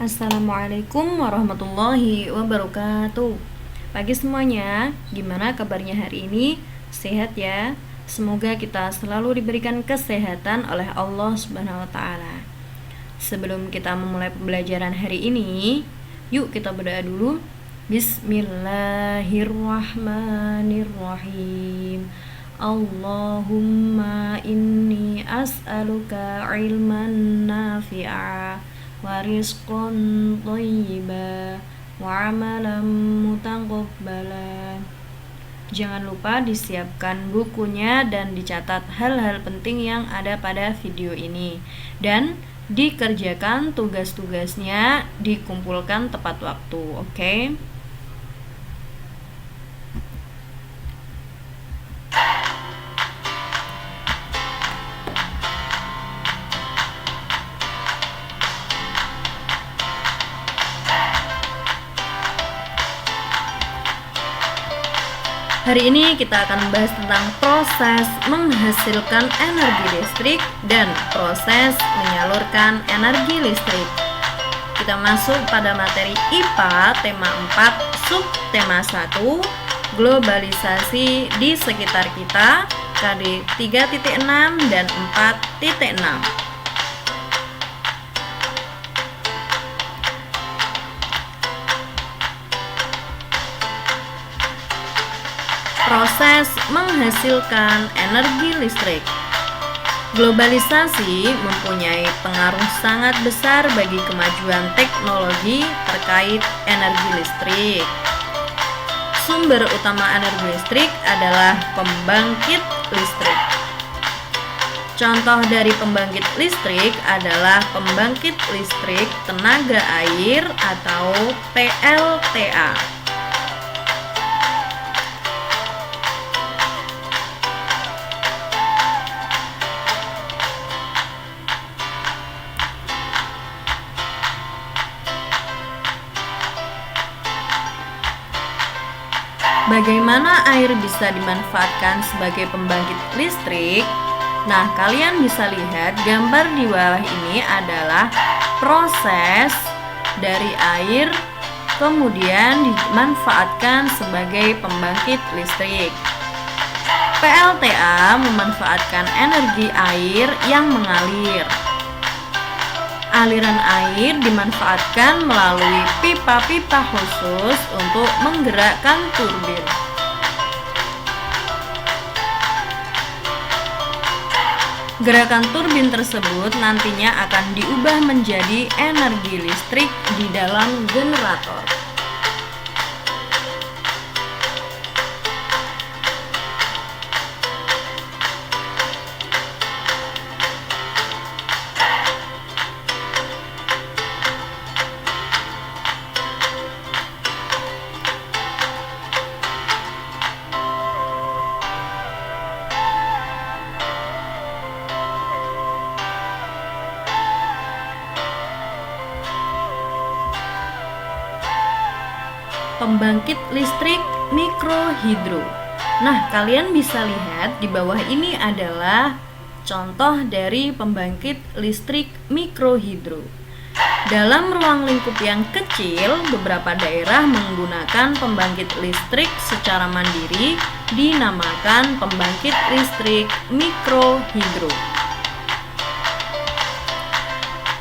Assalamualaikum warahmatullahi wabarakatuh. Pagi semuanya, gimana kabarnya hari ini? Sehat ya? Semoga kita selalu diberikan kesehatan oleh Allah Subhanahu wa taala. Sebelum kita memulai pembelajaran hari ini, yuk kita berdoa dulu. Bismillahirrahmanirrahim. Allahumma inni as'aluka ilman nafi'a wa rizqan thayyiba wa amalan mutaqabbala. Jangan lupa disiapkan bukunya dan dicatat hal-hal penting yang ada pada video ini, dan dikerjakan tugas-tugasnya, dikumpulkan tepat waktu. Oke? Hari ini kita akan membahas tentang proses menghasilkan energi listrik dan proses menyalurkan energi listrik. Kita masuk pada materi IPA tema 4, subtema 1, globalisasi di sekitar kita, KD 3.6 dan 4.6. Proses menghasilkan energi listrik. Globalisasi mempunyai pengaruh sangat besar bagi kemajuan teknologi terkait energi listrik. Sumber utama energi listrik adalah pembangkit listrik. Contoh dari pembangkit listrik adalah pembangkit listrik tenaga air atau PLTA. Bagaimana air bisa dimanfaatkan sebagai pembangkit listrik? Nah, kalian bisa lihat gambar di bawah ini adalah proses dari air kemudian dimanfaatkan sebagai pembangkit listrik. PLTA memanfaatkan energi air yang mengalir. Aliran air dimanfaatkan melalui pipa-pipa khusus untuk menggerakkan turbin. Gerakan turbin tersebut nantinya akan diubah menjadi energi listrik di dalam generator. Pembangkit listrik mikrohidro. Nah, kalian bisa lihat di bawah ini adalah contoh dari pembangkit listrik mikrohidro. Dalam ruang lingkup yang kecil, beberapa daerah menggunakan pembangkit listrik secara mandiri, dinamakan pembangkit listrik mikrohidro.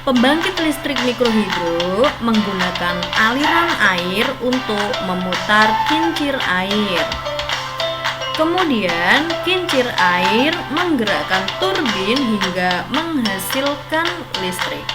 Pembangkit listrik mikrohidro menggunakan aliran air untuk memutar kincir air. Kemudian kincir air menggerakkan turbin hingga menghasilkan listrik.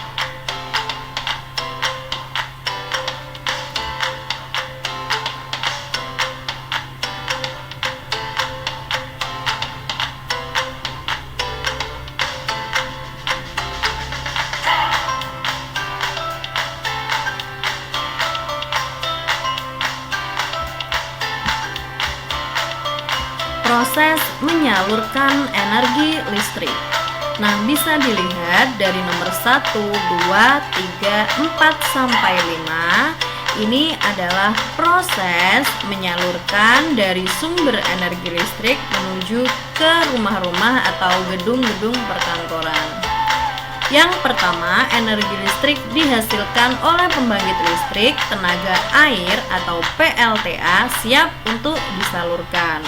Proses menyalurkan energi listrik. Nah, bisa dilihat dari nomor 1, 2, 3, 4 sampai 5. Ini adalah proses menyalurkan dari sumber energi listrik menuju ke rumah-rumah atau gedung-gedung perkantoran. Yang pertama, energi listrik dihasilkan oleh pembangkit listrik tenaga air atau PLTA siap untuk disalurkan.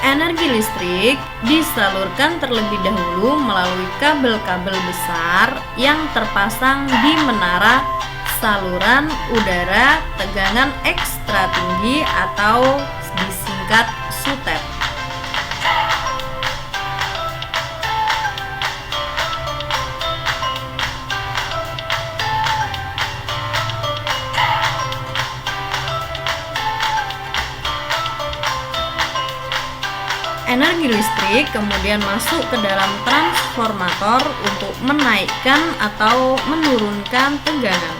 Energi listrik disalurkan terlebih dahulu melalui kabel-kabel besar yang terpasang di menara saluran udara tegangan ekstra tinggi atau disingkat SUTEP. Energi listrik kemudian masuk ke dalam transformator untuk menaikkan atau menurunkan tegangan.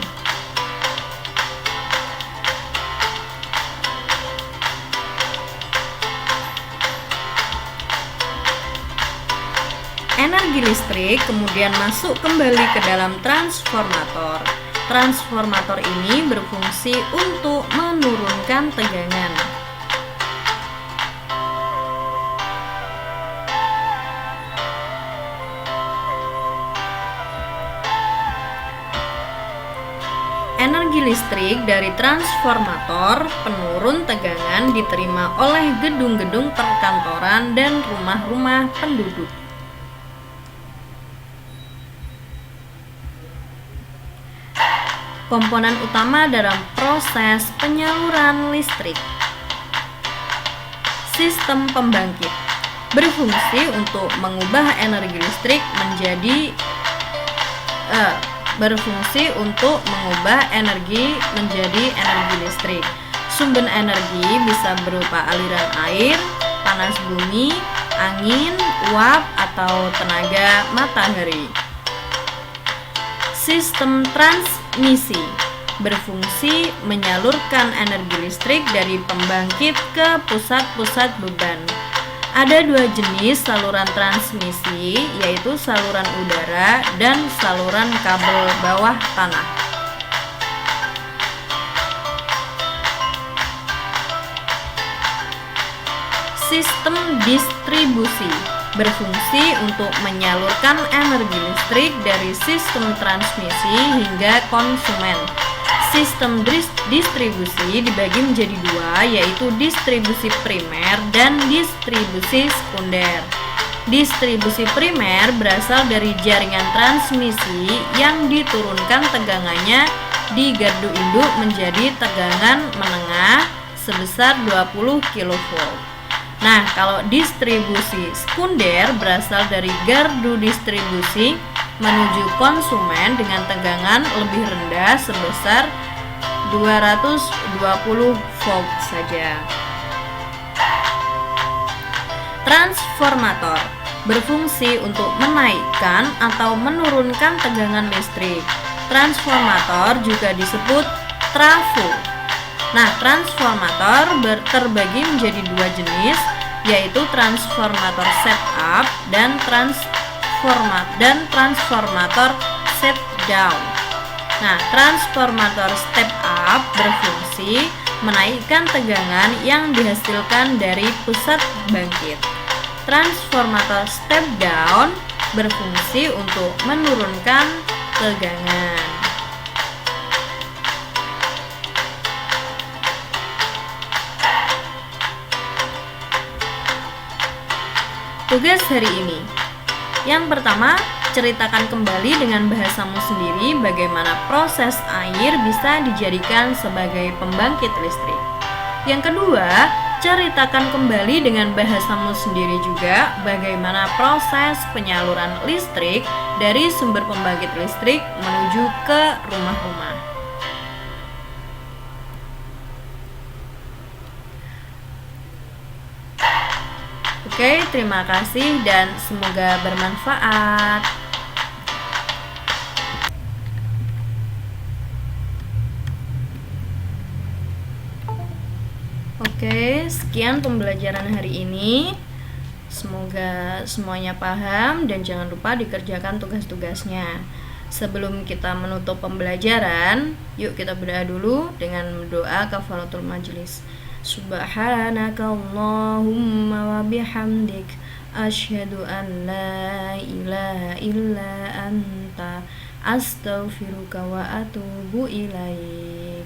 Energi listrik kemudian masuk kembali ke dalam transformator. Transformator ini berfungsi untuk menurunkan tegangan. Energi listrik dari transformator penurun tegangan diterima oleh gedung-gedung perkantoran dan rumah-rumah penduduk. Komponen utama dalam proses penyaluran listrik. Sistem pembangkit berfungsi untuk mengubah energi listrik menjadi energi listrik. Sumber energi bisa berupa aliran air, panas bumi, angin, uap, atau tenaga matahari. Sistem transmisi berfungsi menyalurkan energi listrik dari pembangkit ke pusat-pusat beban. Ada dua jenis saluran transmisi, yaitu saluran udara dan saluran kabel bawah tanah. Sistem distribusi berfungsi untuk menyalurkan energi listrik dari sistem transmisi hingga konsumen. Sistem distribusi dibagi menjadi dua, yaitu distribusi primer dan distribusi sekunder. Distribusi primer berasal dari jaringan transmisi yang diturunkan tegangannya di gardu induk menjadi tegangan menengah sebesar 20 kV. Nah, kalau distribusi sekunder berasal dari gardu distribusi menuju konsumen dengan tegangan lebih rendah sebesar 220 volt saja. Transformator berfungsi untuk menaikkan atau menurunkan tegangan listrik. Transformator juga disebut trafo. Nah, transformator terbagi menjadi dua jenis, yaitu transformator setup dan transformator step down. Nah, transformator step up berfungsi menaikkan tegangan yang dihasilkan dari pusat bangkit. Transformator step down berfungsi untuk menurunkan tegangan. Tugas hari ini. Yang pertama, ceritakan kembali dengan bahasamu sendiri bagaimana proses air bisa dijadikan sebagai pembangkit listrik. Yang kedua, ceritakan kembali dengan bahasamu sendiri juga bagaimana proses penyaluran listrik dari sumber pembangkit listrik menuju ke rumah-rumah. Oke, terima kasih dan semoga bermanfaat. Oke, sekian pembelajaran hari ini. Semoga semuanya paham dan jangan lupa dikerjakan tugas-tugasnya. Sebelum kita menutup pembelajaran, yuk kita berdoa dulu dengan doa kafaratul majelis. Subhanakallahumma wa bihamdik, asyhadu an la ilaha illa anta, astaghfiruka wa atubu ilaik.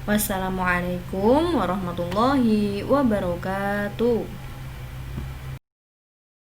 Wassalamualaikum warahmatullahi wabarakatuh.